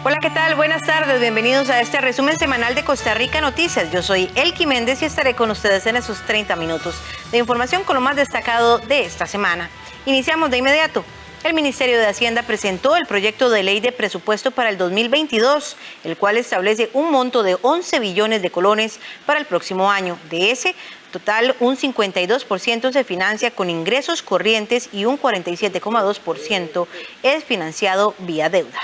Hola, ¿qué tal? Buenas tardes, bienvenidos a este resumen semanal de Costa Rica Noticias. Yo soy Elki Méndez y estaré con ustedes en esos 30 minutos de información con lo más destacado de esta semana. Iniciamos de inmediato. El Ministerio de Hacienda presentó el proyecto de ley de presupuesto para el 2022, el cual establece un monto de 11 billones de colones para el próximo año. De ese total, un 52% se financia con ingresos corrientes y un 47,2% es financiado vía deuda.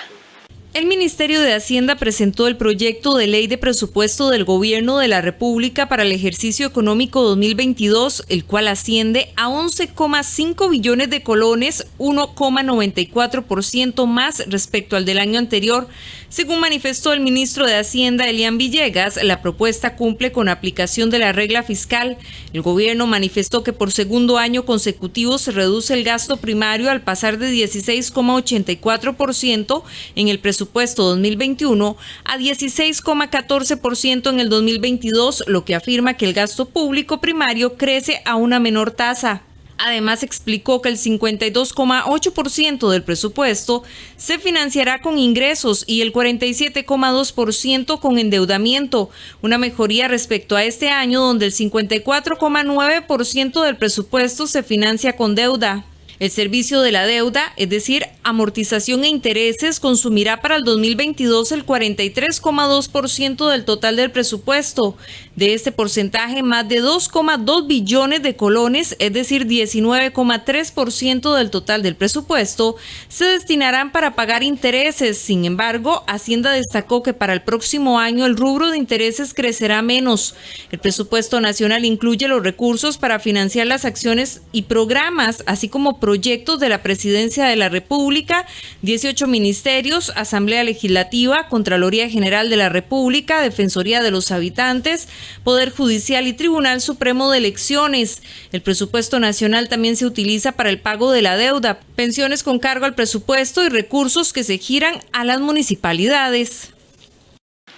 El Ministerio de Hacienda presentó el proyecto de ley de presupuesto del Gobierno de la República para el ejercicio económico 2022, el cual asciende a 11,5 billones de colones, 1,94% más respecto al del año anterior. Según manifestó el ministro de Hacienda, Elian Villegas, la propuesta cumple con aplicación de la regla fiscal. El gobierno manifestó que por segundo año consecutivo se reduce el gasto primario al pasar de 16,84% en el presupuesto 2021 a 16,14% en el 2022, lo que afirma que el gasto público primario crece a una menor tasa. Además, explicó que el 52,8% del presupuesto se financiará con ingresos y el 47,2% con endeudamiento, una mejoría respecto a este año donde el 54,9% del presupuesto se financia con deuda. El servicio de la deuda, es decir, amortización e intereses, consumirá para el 2022 el 43,2% del total del presupuesto. De este porcentaje, más de 2,2 billones de colones, es decir, 19,3% del total del presupuesto, se destinarán para pagar intereses. Sin embargo, Hacienda destacó que para el próximo año el rubro de intereses crecerá menos. El presupuesto nacional incluye los recursos para financiar las acciones y programas, así como proyectos de la Presidencia de la República, 18 ministerios, Asamblea Legislativa, Contraloría General de la República, Defensoría de los Habitantes, Poder Judicial y Tribunal Supremo de Elecciones. El presupuesto nacional también se utiliza para el pago de la deuda, pensiones con cargo al presupuesto y recursos que se giran a las municipalidades.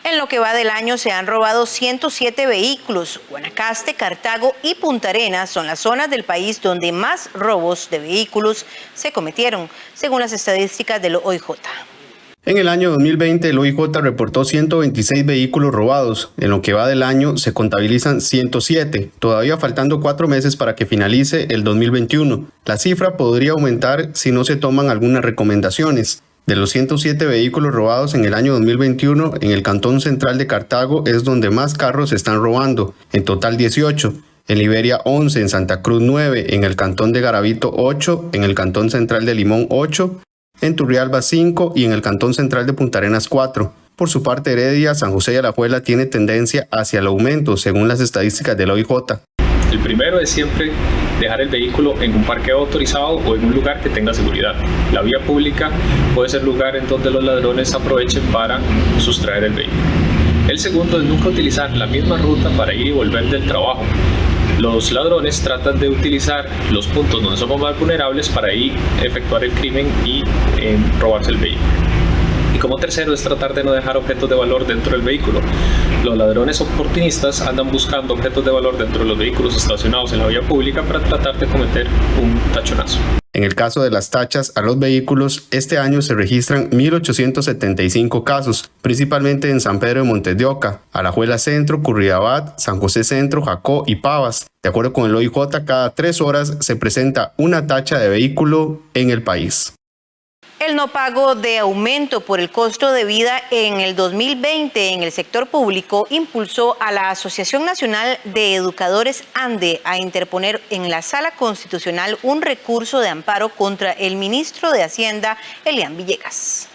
En lo que va del año se han robado 107 vehículos. Guanacaste, Cartago y Punta Arenas son las zonas del país donde más robos de vehículos se cometieron, según las estadísticas del OIJ. En el año 2020, el OIJ reportó 126 vehículos robados. En lo que va del año, se contabilizan 107, todavía faltando 4 meses para que finalice el 2021. La cifra podría aumentar si no se toman algunas recomendaciones. De los 107 vehículos robados en el año 2021, en el Cantón Central de Cartago es donde más carros se están robando, en total 18. En Liberia 11, en Santa Cruz 9, en el Cantón de Garavito 8, en el Cantón Central de Limón 8, en Turrialba 5 y en el Cantón Central de Punta Arenas 4. Por su parte, Heredia, San José y Alajuela tiene tendencia hacia el aumento, según las estadísticas del OIJ. El primero es siempre dejar el vehículo en un parqueo autorizado o en un lugar que tenga seguridad. La vía pública puede ser lugar en donde los ladrones aprovechen para sustraer el vehículo. El segundo es nunca utilizar la misma ruta para ir y volver del trabajo. Los ladrones tratan de utilizar los puntos donde somos más vulnerables para ir a efectuar el crimen y robarse el vehículo. Y como tercero es tratar de no dejar objetos de valor dentro del vehículo. Los ladrones oportunistas andan buscando objetos de valor dentro de los vehículos estacionados en la vía pública para tratar de cometer un tachonazo. En el caso de las tachas a los vehículos, este año se registran 1.875 casos, principalmente en San Pedro de Montes de Oca, Alajuela Centro, Curridabat, San José Centro, Jacó y Pavas. De acuerdo con el OIJ, cada 3 horas se presenta una tacha de vehículo en el país. El no pago de aumento por el costo de vida en el 2020 en el sector público impulsó a la Asociación Nacional de Educadores ANDE a interponer en la Sala Constitucional un recurso de amparo contra el ministro de Hacienda, Elian Villegas.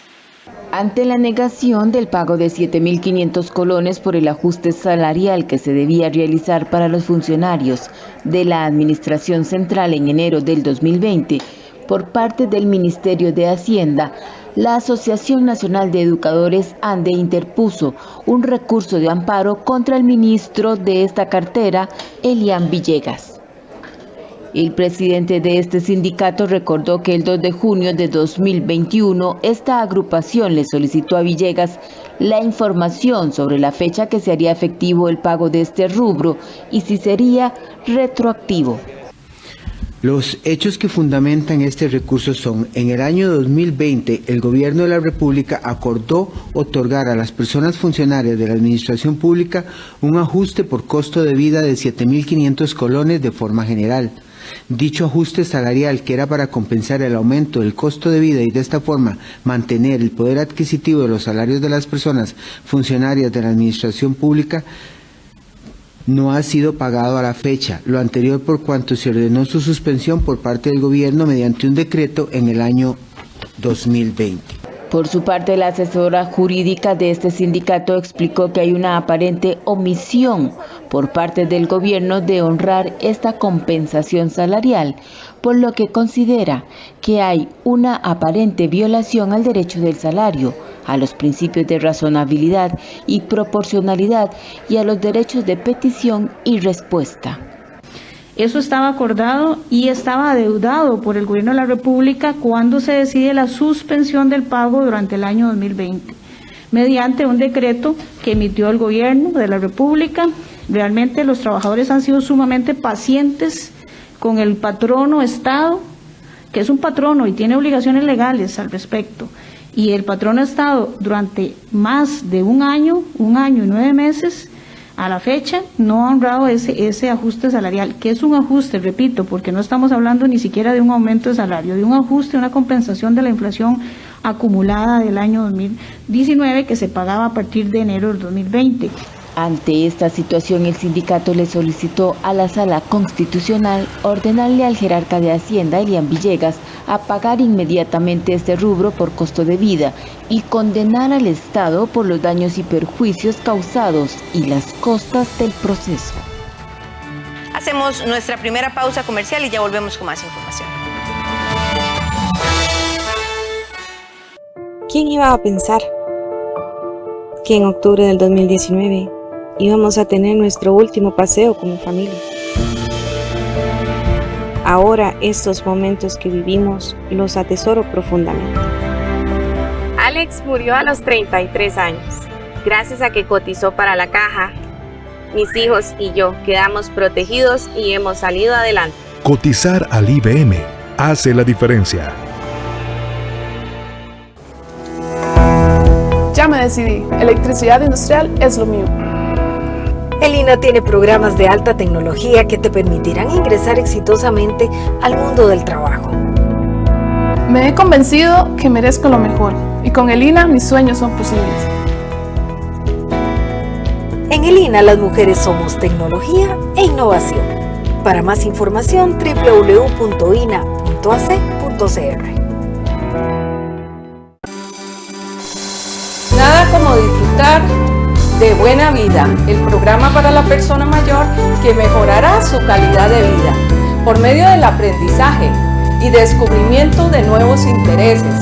Ante la negación del pago de 7.500 colones por el ajuste salarial que se debía realizar para los funcionarios de la Administración Central en enero del 2020, por parte del Ministerio de Hacienda, la Asociación Nacional de Educadores ANDE interpuso un recurso de amparo contra el ministro de esta cartera, Elian Villegas. El presidente de este sindicato recordó que el 2 de junio de 2021, esta agrupación le solicitó a Villegas la información sobre la fecha que se haría efectivo el pago de este rubro y si sería retroactivo. Los hechos que fundamentan este recurso son: en el año 2020, el Gobierno de la República acordó otorgar a las personas funcionarias de la Administración Pública un ajuste por costo de vida de 7.500 colones de forma general. Dicho ajuste salarial, que era para compensar el aumento del costo de vida y de esta forma mantener el poder adquisitivo de los salarios de las personas funcionarias de la Administración Pública, no ha sido pagado a la fecha, lo anterior por cuanto se ordenó su suspensión por parte del Gobierno mediante un decreto en el año 2020. Por su parte, la asesora jurídica de este sindicato explicó que hay una aparente omisión por parte del gobierno de honrar esta compensación salarial, por lo que considera que hay una aparente violación al derecho del salario, a los principios de razonabilidad y proporcionalidad y a los derechos de petición y respuesta. Eso estaba acordado y estaba adeudado por el Gobierno de la República cuando se decide la suspensión del pago durante el año 2020, mediante un decreto que emitió el Gobierno de la República. Realmente los trabajadores han sido sumamente pacientes con el patrono Estado, que es un patrono y tiene obligaciones legales al respecto. Y el patrono Estado durante más de un año y 9 meses, a la fecha, no ha honrado ese ajuste salarial, que es un ajuste, repito, porque no estamos hablando ni siquiera de un aumento de salario, de un ajuste, una compensación de la inflación acumulada del año 2019 que se pagaba a partir de enero del 2020. Ante esta situación, el sindicato le solicitó a la Sala Constitucional ordenarle al jerarca de Hacienda, Elian Villegas, a pagar inmediatamente este rubro por costo de vida y condenar al Estado por los daños y perjuicios causados y las costas del proceso. Hacemos nuestra primera pausa comercial y ya volvemos con más información. ¿Quién iba a pensar que en octubre del 2019 íbamos a tener nuestro último paseo como familia? Ahora estos momentos que vivimos los atesoro profundamente. Alex murió a los 33 años. Gracias a que cotizó para la caja, mis hijos y yo quedamos protegidos y hemos salido adelante. Cotizar al IBM hace la diferencia. Ya me decidí, electricidad industrial es lo mío. El INA tiene programas de alta tecnología que te permitirán ingresar exitosamente al mundo del trabajo. Me he convencido que merezco lo mejor y con el INA mis sueños son posibles. En el INA las mujeres somos tecnología e innovación. Para más información www.ina.ac.cr. Nada como disfrutar de Buena Vida, el programa para la persona mayor que mejorará su calidad de vida por medio del aprendizaje y descubrimiento de nuevos intereses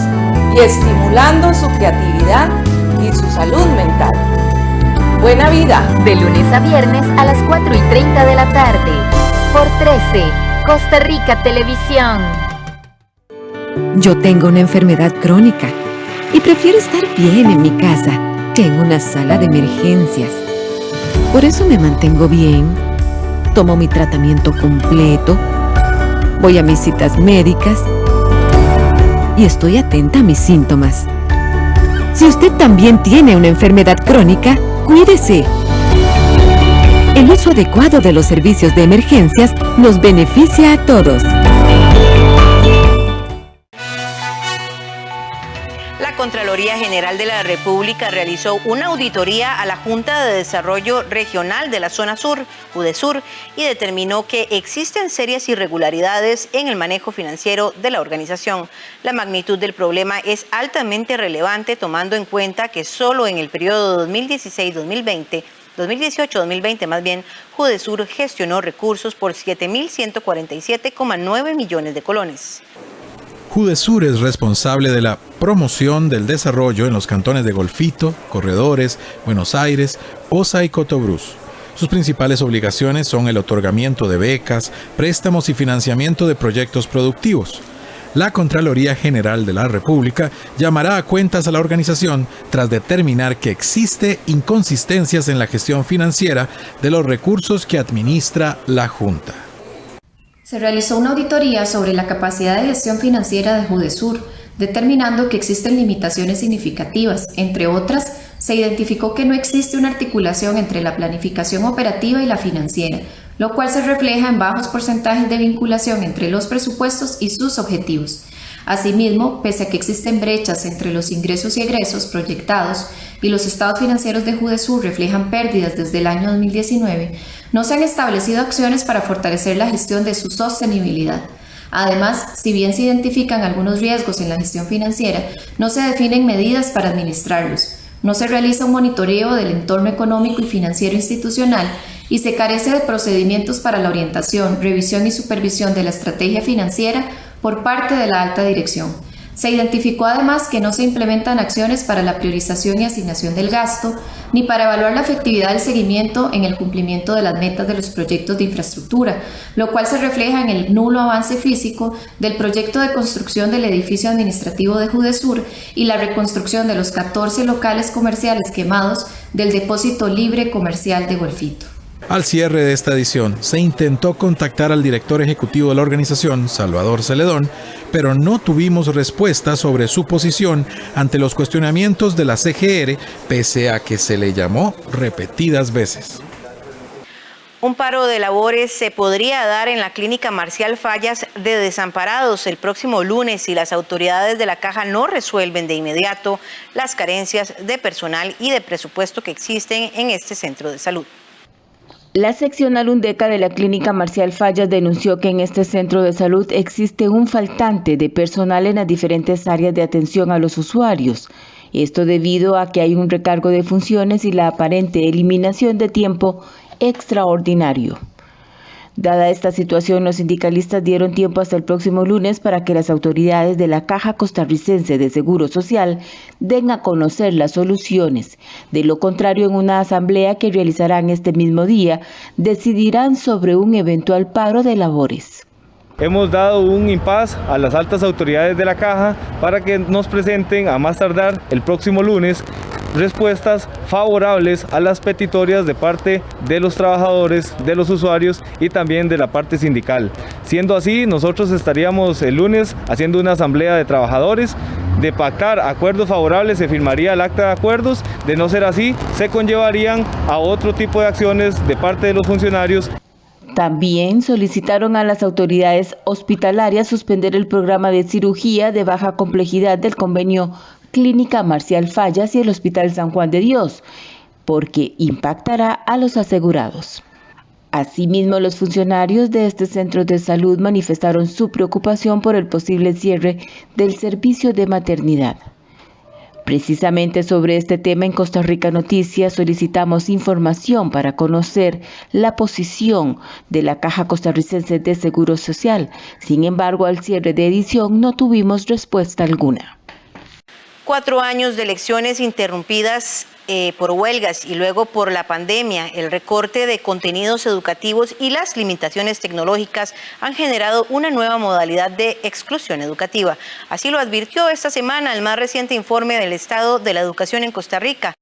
y estimulando su creatividad y su salud mental. Buena Vida, de lunes a viernes a las 4:30 de la tarde, por 13, Costa Rica Televisión. Yo tengo una enfermedad crónica y prefiero estar bien en mi casa que en una sala de emergencias. Por eso me mantengo bien, tomo mi tratamiento completo, voy a mis citas médicas y estoy atenta a mis síntomas. Si usted también tiene una enfermedad crónica, cuídese. El uso adecuado de los servicios de emergencias nos beneficia a todos. La Contraloría General de la República realizó una auditoría a la Junta de Desarrollo Regional de la Zona Sur, UDESUR, y determinó que existen serias irregularidades en el manejo financiero de la organización. La magnitud del problema es altamente relevante, tomando en cuenta que solo en el periodo 2018-2020 más bien, UDESUR gestionó recursos por 7.147,9 millones de colones. UDESUR es responsable de la promoción del desarrollo en los cantones de Golfito, Corredores, Buenos Aires, Osa y Cotobruz. Sus principales obligaciones son el otorgamiento de becas, préstamos y financiamiento de proyectos productivos. La Contraloría General de la República llamará a cuentas a la organización tras determinar que existe inconsistencias en la gestión financiera de los recursos que administra la Junta. Se realizó una auditoría sobre la capacidad de gestión financiera de Judesur, determinando que existen limitaciones significativas. Entre otras, se identificó que no existe una articulación entre la planificación operativa y la financiera, lo cual se refleja en bajos porcentajes de vinculación entre los presupuestos y sus objetivos. Asimismo, pese a que existen brechas entre los ingresos y egresos proyectados y los estados financieros de Judesur reflejan pérdidas desde el año 2019, no se han establecido acciones para fortalecer la gestión de su sostenibilidad. Además, si bien se identifican algunos riesgos en la gestión financiera, no se definen medidas para administrarlos, no se realiza un monitoreo del entorno económico y financiero institucional y se carece de procedimientos para la orientación, revisión y supervisión de la estrategia financiera por parte de la alta dirección. Se identificó además que no se implementan acciones para la priorización y asignación del gasto, ni para evaluar la efectividad del seguimiento en el cumplimiento de las metas de los proyectos de infraestructura, lo cual se refleja en el nulo avance físico del proyecto de construcción del edificio administrativo de Judesur y la reconstrucción de los 14 locales comerciales quemados del depósito libre comercial de Golfito. Al cierre de esta edición, se intentó contactar al director ejecutivo de la organización, Salvador Celedón, pero no tuvimos respuesta sobre su posición ante los cuestionamientos de la CGR, pese a que se le llamó repetidas veces. Un paro de labores se podría dar en la clínica Marcial Fallas de Desamparados el próximo lunes si las autoridades de la Caja no resuelven de inmediato las carencias de personal y de presupuesto que existen en este centro de salud. La seccional UNDECA de la Clínica Marcial Fallas denunció que en este centro de salud existe un faltante de personal en las diferentes áreas de atención a los usuarios. Esto debido a que hay un recargo de funciones y la aparente eliminación de tiempo extraordinario. Dada esta situación, los sindicalistas dieron tiempo hasta el próximo lunes para que las autoridades de la Caja Costarricense de Seguro Social den a conocer las soluciones. De lo contrario, en una asamblea que realizarán este mismo día, decidirán sobre un eventual paro de labores. Hemos dado un impasse a las altas autoridades de la Caja para que nos presenten a más tardar el próximo lunes respuestas favorables a las petitorias de parte de los trabajadores, de los usuarios y también de la parte sindical. Siendo así, nosotros estaríamos el lunes haciendo una asamblea de trabajadores. De pactar acuerdos favorables se firmaría el acta de acuerdos, de no ser así se conllevarían a otro tipo de acciones de parte de los funcionarios. También solicitaron a las autoridades hospitalarias suspender el programa de cirugía de baja complejidad del convenio Clínica Marcial Fallas y el Hospital San Juan de Dios, porque impactará a los asegurados. Asimismo, los funcionarios de este centro de salud manifestaron su preocupación por el posible cierre del servicio de maternidad. Precisamente sobre este tema en Costa Rica Noticias solicitamos información para conocer la posición de la Caja Costarricense de Seguro Social. Sin embargo, al cierre de edición no tuvimos respuesta alguna. 4 años de elecciones interrumpidas por huelgas y luego por la pandemia, el recorte de contenidos educativos y las limitaciones tecnológicas han generado una nueva modalidad de exclusión educativa. Así lo advirtió esta semana el más reciente informe del Estado de la Educación en Costa Rica.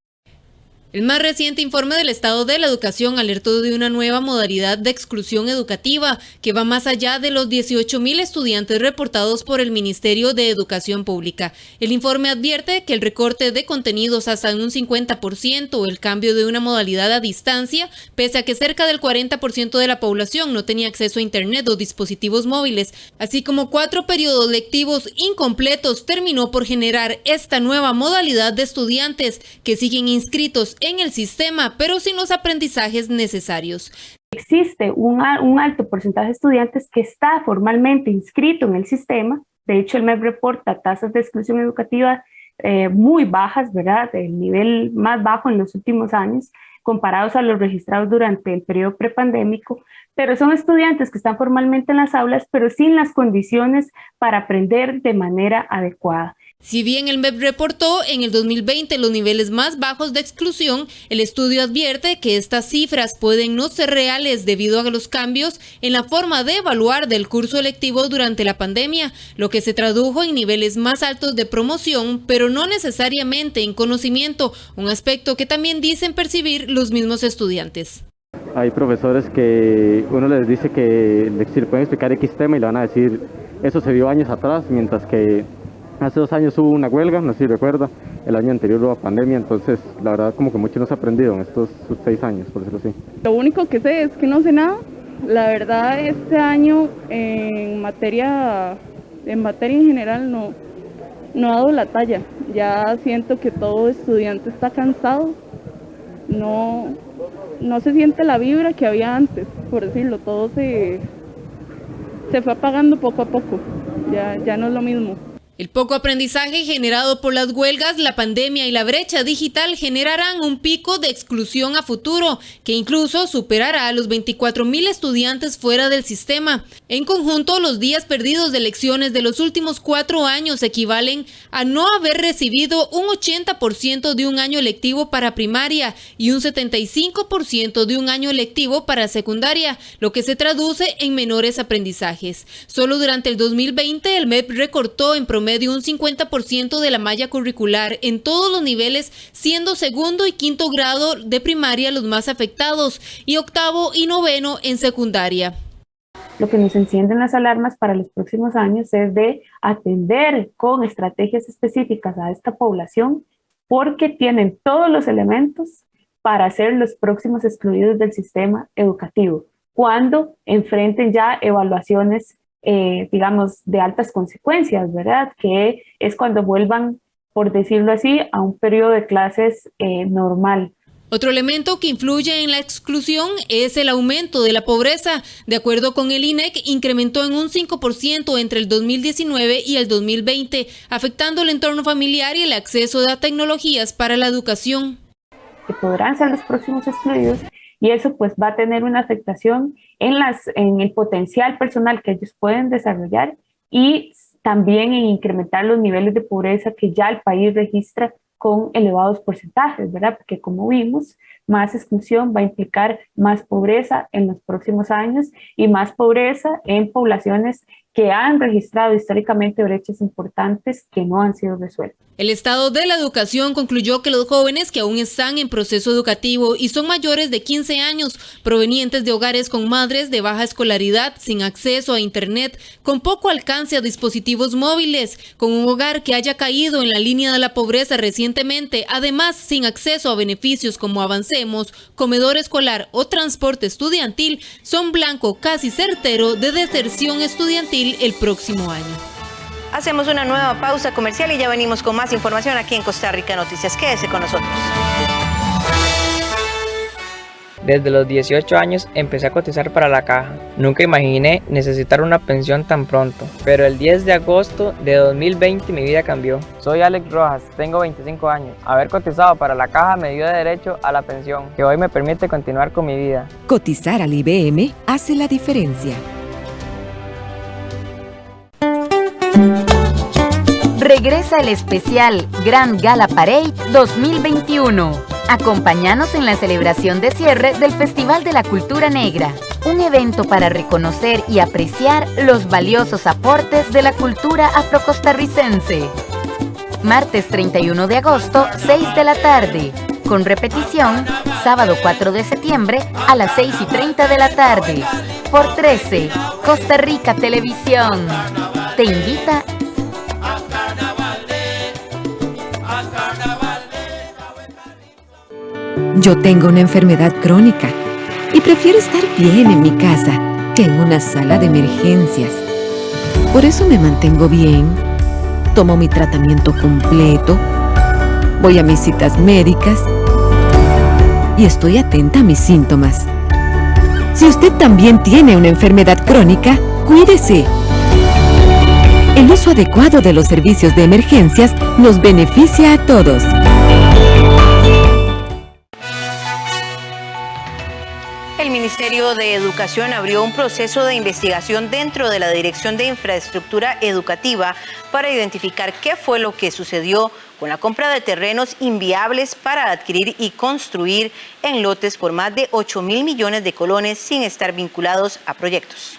El más reciente informe del Estado de la Educación alertó de una nueva modalidad de exclusión educativa que va más allá de los 18,000 estudiantes reportados por el Ministerio de Educación Pública. El informe advierte que el recorte de contenidos hasta en un 50% o el cambio de una modalidad a distancia, pese a que cerca del 40% de la población no tenía acceso a Internet o dispositivos móviles, así como 4 periodos lectivos incompletos, terminó por generar esta nueva modalidad de estudiantes que siguen inscritos en el sistema, pero sin los aprendizajes necesarios. Existe un alto porcentaje de estudiantes que está formalmente inscrito en el sistema. De hecho, el MEP reporta tasas de exclusión educativa muy bajas, ¿verdad? El nivel más bajo en los últimos años, comparados a los registrados durante el periodo prepandémico, pero son estudiantes que están formalmente en las aulas, pero sin las condiciones para aprender de manera adecuada. Si bien el MEP reportó en el 2020 los niveles más bajos de exclusión, el estudio advierte que estas cifras pueden no ser reales debido a los cambios en la forma de evaluar del curso lectivo durante la pandemia, lo que se tradujo en niveles más altos de promoción, pero no necesariamente en conocimiento, un aspecto que también dicen percibir los mismos estudiantes. Hay profesores que uno les dice que le pueden explicar X tema y le van a decir, eso se vio años atrás, mientras que hace 2 años hubo una huelga, no sé si recuerda, el año anterior hubo pandemia, entonces la verdad como que mucho no se ha aprendido en estos 6 años, por decirlo así. Lo único que sé es que no sé nada. La verdad este año en materia en general no ha dado la talla. Ya siento que todo estudiante está cansado, no se siente la vibra que había antes, por decirlo, todo se fue apagando poco a poco, ya no es lo mismo. El poco aprendizaje generado por las huelgas, la pandemia y la brecha digital generarán un pico de exclusión a futuro, que incluso superará a los 24,000 estudiantes fuera del sistema. En conjunto, los días perdidos de lecciones de los últimos 4 años equivalen a no haber recibido un 80% de un año lectivo para primaria y un 75% de un año lectivo para secundaria, lo que se traduce en menores aprendizajes. Solo durante el 2020, el MEP recortó en promedio un 50% de la malla curricular en todos los niveles, siendo segundo y quinto grado de primaria los más afectados y octavo y noveno en secundaria. Lo que nos encienden las alarmas para los próximos años es de atender con estrategias específicas a esta población, porque tienen todos los elementos para ser los próximos excluidos del sistema educativo, cuando enfrenten ya evaluaciones digamos, de altas consecuencias, ¿verdad? Que es cuando vuelvan, por decirlo así, a un periodo de clases normal. Otro elemento que influye en la exclusión es el aumento de la pobreza. De acuerdo con el INEC, incrementó en un 5% entre el 2019 y el 2020, afectando el entorno familiar y el acceso a tecnologías para la educación. Que podrán ser los próximos excluidos, y eso pues va a tener una afectación en el potencial personal que ellos pueden desarrollar y también en incrementar los niveles de pobreza que ya el país registra con elevados porcentajes, ¿verdad? Porque como vimos, más exclusión va a implicar más pobreza en los próximos años y más pobreza en poblaciones que han registrado históricamente brechas importantes que no han sido resueltas. El Estado de la Educación concluyó que los jóvenes que aún están en proceso educativo y son mayores de 15 años, provenientes de hogares con madres de baja escolaridad, sin acceso a Internet, con poco alcance a dispositivos móviles, con un hogar que haya caído en la línea de la pobreza recientemente, además sin acceso a beneficios como Avancemos, comedor escolar o transporte estudiantil, son blanco casi certero de deserción estudiantil el próximo año. Hacemos una nueva pausa comercial y ya venimos con más información aquí en Costa Rica Noticias. Quédese con nosotros. Desde los 18 años empecé a cotizar para la caja. Nunca imaginé necesitar una pensión tan pronto, pero el 10 de agosto de 2020 mi vida cambió. Soy Alex Rojas, tengo 25 años. Haber cotizado para la caja me dio derecho a la pensión, que hoy me permite continuar con mi vida. Cotizar al IBM hace la diferencia. Regresa el especial Grand Gala Parade 2021. Acompáñanos en la celebración de cierre del Festival de la Cultura Negra, un evento para reconocer y apreciar los valiosos aportes de la cultura afrocostarricense. Martes 31 de agosto, 6 de la tarde, con repetición sábado 4 de septiembre a las 6:30 de la tarde, por 13, Costa Rica Televisión. Te invita Yo tengo una enfermedad crónica y prefiero estar bien en mi casa que en una sala de emergencias. Por eso me mantengo bien, tomo mi tratamiento completo, voy a mis citas médicas y estoy atenta a mis síntomas. Si usted también tiene una enfermedad crónica, cuídese. El uso adecuado de los servicios de emergencias nos beneficia a todos. El Ministerio de Educación abrió un proceso de investigación dentro de la Dirección de Infraestructura Educativa para identificar qué fue lo que sucedió con la compra de terrenos inviables para adquirir y construir en lotes por más de 8.000 millones de colones sin estar vinculados a proyectos.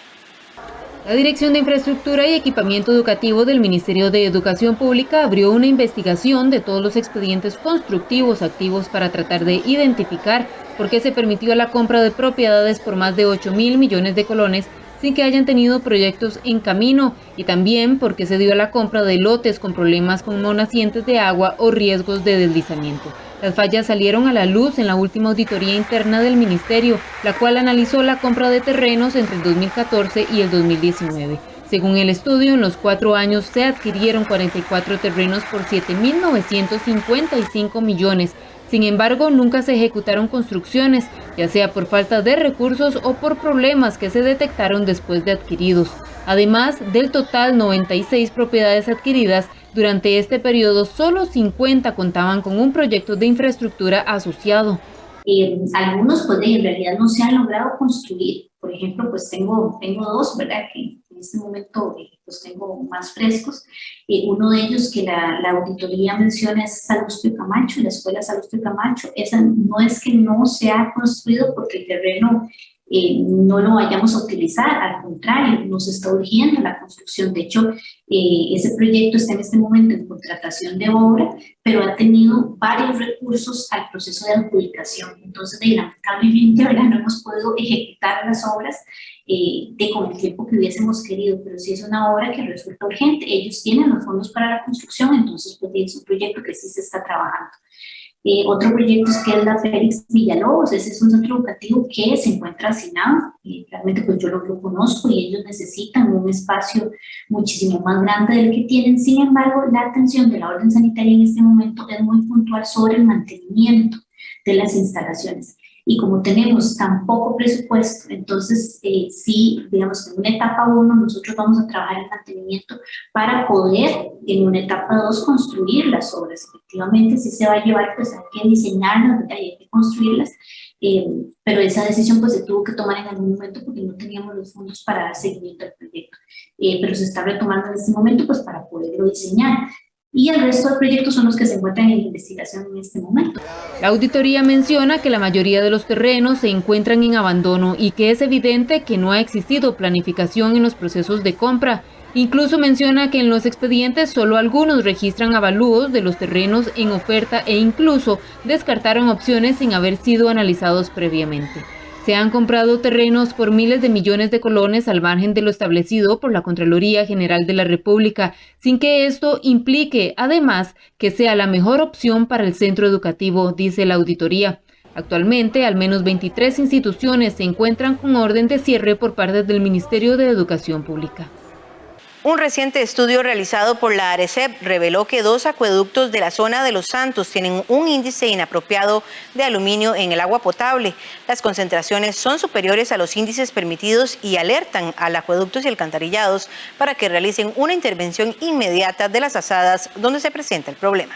La Dirección de Infraestructura y Equipamiento Educativo del Ministerio de Educación Pública abrió una investigación de todos los expedientes constructivos activos para tratar de identificar por qué se permitió la compra de propiedades por más de 8.000 millones de colones sin que hayan tenido proyectos en camino, y también por qué se dio la compra de lotes con problemas como nacientes de agua o riesgos de deslizamiento. Las fallas salieron a la luz en la última auditoría interna del ministerio, la cual analizó la compra de terrenos entre el 2014 y el 2019. Según el estudio, en los 4 años se adquirieron 44 terrenos por 7.955 millones. Sin embargo, nunca se ejecutaron construcciones, ya sea por falta de recursos o por problemas que se detectaron después de adquiridos. Además, del total 96 propiedades adquiridas, durante este periodo solo 50 contaban con un proyecto de infraestructura asociado. Algunos pues en realidad no se han logrado construir. Por ejemplo, pues tengo dos, ¿verdad? Que en este momento pues tengo más frescos. Uno de ellos que la auditoría menciona es Salustio Camacho, la escuela Salustio Camacho. Esa no es que no se ha construido porque el terreno no lo vayamos a utilizar, al contrario, nos está urgiendo la construcción. De hecho, ese proyecto está en este momento en contratación de obra, pero ha tenido varios recursos al proceso de adjudicación. Entonces, lamentablemente, ¿verdad?, no hemos podido ejecutar las obras con el tiempo que hubiésemos querido, pero sí es una obra que resulta urgente. Ellos tienen los fondos para la construcción, entonces pues, es un proyecto que sí se está trabajando. Otro proyecto es que es la Félix Villalobos. Ese es un centro educativo que se encuentra hacinado. Realmente pues yo lo conozco y ellos necesitan un espacio muchísimo más grande del que tienen. Sin embargo, la atención de la orden sanitaria en este momento es muy puntual sobre el mantenimiento de las instalaciones. Y como tenemos tan poco presupuesto, entonces sí, digamos que en una etapa 1 nosotros vamos a trabajar el mantenimiento para poder en una etapa 2 construir las obras. Efectivamente sí se va a llevar, pues hay que diseñarlas y hay que construirlas, pero esa decisión pues se tuvo que tomar en algún momento porque no teníamos los fondos para dar seguimiento al proyecto. Pero se está retomando en este momento pues para poderlo diseñar. Y el resto de proyectos son los que se encuentran en investigación en este momento. La auditoría menciona que la mayoría de los terrenos se encuentran en abandono y que es evidente que no ha existido planificación en los procesos de compra. Incluso menciona que en los expedientes solo algunos registran avalúos de los terrenos en oferta e incluso descartaron opciones sin haber sido analizados previamente. Se han comprado terrenos por miles de millones de colones al margen de lo establecido por la Contraloría General de la República, sin que esto implique, además, que sea la mejor opción para el centro educativo, dice la auditoría. Actualmente, al menos 23 instituciones se encuentran con orden de cierre por parte del Ministerio de Educación Pública. Un reciente estudio realizado por la ARECEP reveló que 2 acueductos de la zona de Los Santos tienen un índice inapropiado de aluminio en el agua potable. Las concentraciones son superiores a los índices permitidos y alertan a acueductos y alcantarillados para que realicen una intervención inmediata de las azadas donde se presenta el problema.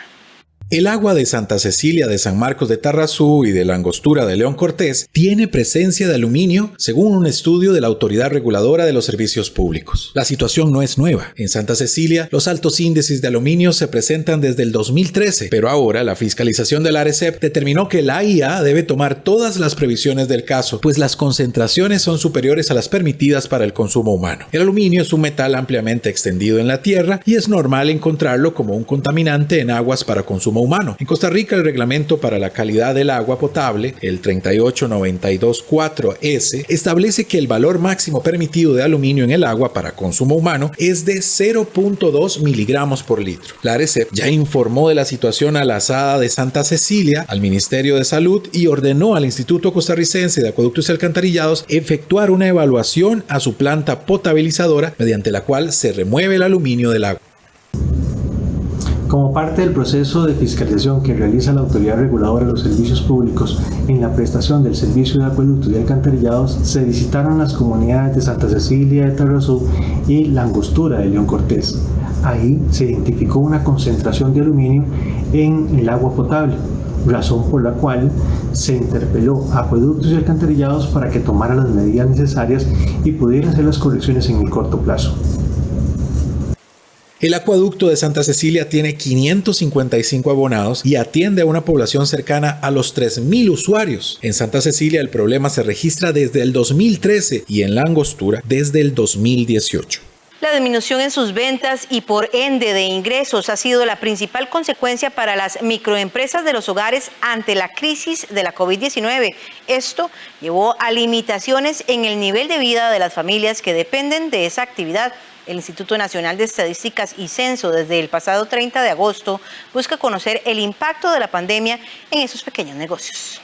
El agua de Santa Cecilia de San Marcos de Tarrazú y de la Angostura de León Cortés tiene presencia de aluminio, según un estudio de la Autoridad Reguladora de los Servicios Públicos. La situación no es nueva. En Santa Cecilia, los altos índices de aluminio se presentan desde el 2013, pero ahora la fiscalización de la ARECEP determinó que la AIA debe tomar todas las previsiones del caso, pues las concentraciones son superiores a las permitidas para el consumo humano. El aluminio es un metal ampliamente extendido en la tierra y es normal encontrarlo como un contaminante en aguas para consumo humano. En Costa Rica, el reglamento para la calidad del agua potable, el 38924S, establece que el valor máximo permitido de aluminio en el agua para consumo humano es de 0.2 miligramos por litro. La ARECEP ya informó de la situación a la Azada de Santa Cecilia, al Ministerio de Salud y ordenó al Instituto Costarricense de Acueductos y Alcantarillados efectuar una evaluación a su planta potabilizadora mediante la cual se remueve el aluminio del agua. Como parte del proceso de fiscalización que realiza la Autoridad Reguladora de los Servicios Públicos en la prestación del servicio de acueductos y alcantarillados, se visitaron las comunidades de Santa Cecilia de Tarrazú y la Angostura de León Cortés. Ahí se identificó una concentración de aluminio en el agua potable, razón por la cual se interpeló a Acueductos y Alcantarillados para que tomara las medidas necesarias y pudiera hacer las correcciones en el corto plazo. El acueducto de Santa Cecilia tiene 555 abonados y atiende a una población cercana a los 3.000 usuarios. En Santa Cecilia el problema se registra desde el 2013 y en La Angostura desde el 2018. La disminución en sus ventas y por ende de ingresos ha sido la principal consecuencia para las microempresas de los hogares ante la crisis de la COVID-19. Esto llevó a limitaciones en el nivel de vida de las familias que dependen de esa actividad. El Instituto Nacional de Estadísticas y Censo, desde el pasado 30 de agosto, busca conocer el impacto de la pandemia en esos pequeños negocios.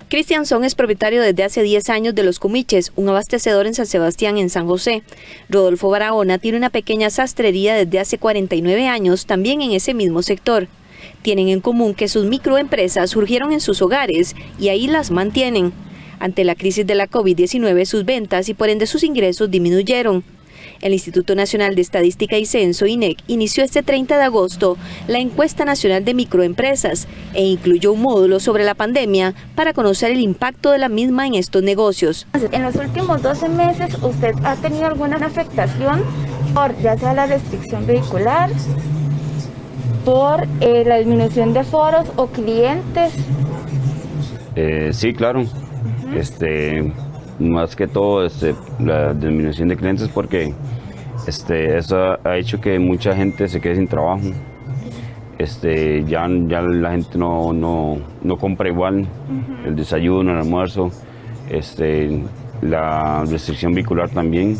Cristian Son es propietario desde hace 10 años de Los Comiches, un abastecedor en San Sebastián, en San José. Rodolfo Barahona tiene una pequeña sastrería desde hace 49 años, también en ese mismo sector. Tienen en común que sus microempresas surgieron en sus hogares y ahí las mantienen. Ante la crisis de la COVID-19, sus ventas y por ende sus ingresos disminuyeron. El Instituto Nacional de Estadística y Censo, INEC, inició este 30 de agosto la encuesta nacional de microempresas e incluyó un módulo sobre la pandemia para conocer el impacto de la misma en estos negocios. En los últimos 12 meses, ¿usted ha tenido alguna afectación por ya sea la restricción vehicular, por la disminución de foros o clientes? Sí, claro. Más que todo la disminución de clientes porque eso ha hecho que mucha gente se quede sin trabajo. Ya la gente no compra igual el desayuno, el almuerzo, la restricción vehicular también.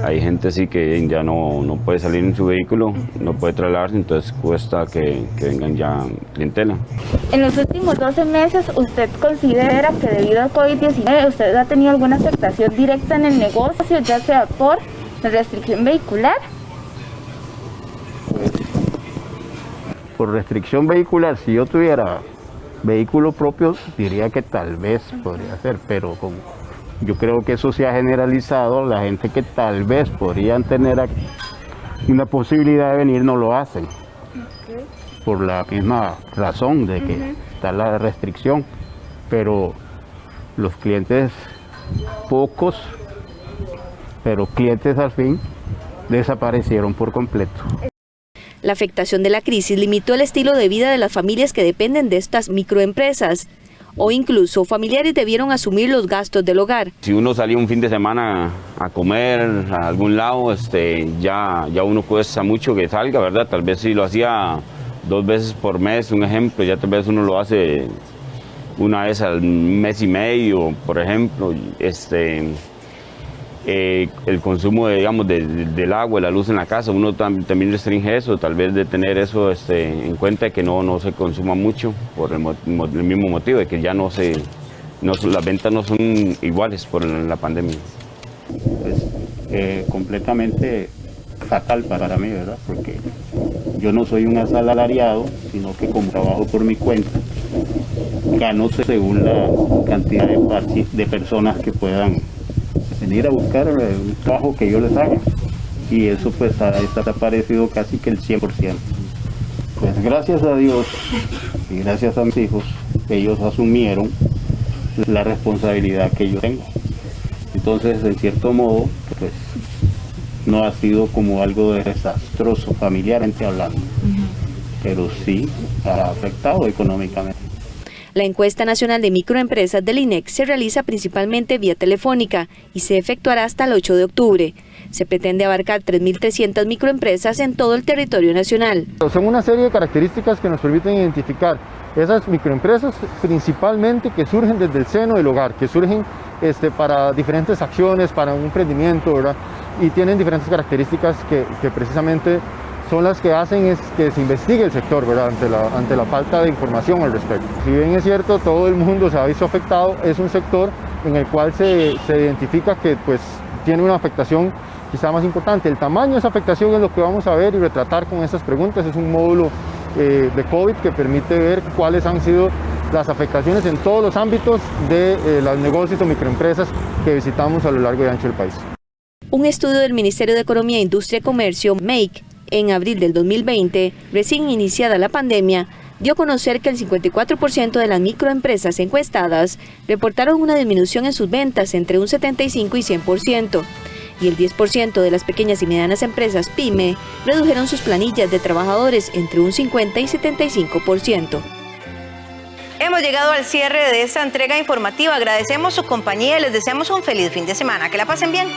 Hay gente sí que ya no puede salir en su vehículo, no puede trasladarse, entonces cuesta que vengan ya clientela. En los últimos 12 meses, ¿usted considera que debido al COVID-19 usted ha tenido alguna afectación directa en el negocio, ya sea por la restricción vehicular? Por restricción vehicular, si yo tuviera vehículo propio, diría que tal vez podría ser, pero yo creo que eso se ha generalizado. La gente que tal vez podrían tener una posibilidad de venir no lo hacen. Por la misma razón de que está la restricción. Pero los clientes, pocos, pero clientes al fin, desaparecieron por completo. La afectación de la crisis limitó el estilo de vida de las familias que dependen de estas microempresas. O incluso familiares debieron asumir los gastos del hogar. Si uno salía un fin de semana a comer a algún lado, ya uno cuesta mucho que salga, ¿verdad? Tal vez si lo hacía 2 veces por mes, un ejemplo, ya tal vez uno lo hace una vez al mes y medio, por ejemplo. El consumo del agua, la luz en la casa, uno también restringe eso, tal vez de tener eso en cuenta de que no se consuma mucho por el mismo motivo de que ya las ventas no son iguales por la pandemia. Completamente fatal para mí, ¿verdad? Porque yo no soy un asalariado, sino que como trabajo por mi cuenta, gano según la cantidad de personas que puedan venir a buscar un trabajo que yo les haga, y eso pues ha desaparecido casi que el 100%. Pues gracias a Dios y gracias a mis hijos, ellos asumieron la responsabilidad que yo tengo. Entonces, en cierto modo, pues no ha sido como algo desastroso familiarmente hablando, pero sí ha afectado económicamente. La encuesta nacional de microempresas del INEC se realiza principalmente vía telefónica y se efectuará hasta el 8 de octubre. Se pretende abarcar 3.300 microempresas en todo el territorio nacional. Son una serie de características que nos permiten identificar esas microempresas principalmente que surgen desde el seno del hogar, que surgen para diferentes acciones, para un emprendimiento, ¿verdad? Y tienen diferentes características que precisamente son las que hacen es que se investigue el sector, ¿verdad? Ante la falta de información al respecto. Si bien es cierto, todo el mundo se ha visto afectado, es un sector en el cual se identifica que pues, tiene una afectación quizá más importante. El tamaño de esa afectación es lo que vamos a ver y retratar con estas preguntas. Es un módulo de COVID que permite ver cuáles han sido las afectaciones en todos los ámbitos de los negocios o microempresas que visitamos a lo largo y ancho del país. Un estudio del Ministerio de Economía, Industria y Comercio, MEIC, en abril del 2020, recién iniciada la pandemia, dio a conocer que el 54% de las microempresas encuestadas reportaron una disminución en sus ventas entre un 75 y 100%. y el 10% de las pequeñas y medianas empresas PYME redujeron sus planillas de trabajadores entre un 50 y 75%. Hemos llegado al cierre de esta entrega informativa. Agradecemos su compañía y les deseamos un feliz fin de semana. Que la pasen bien.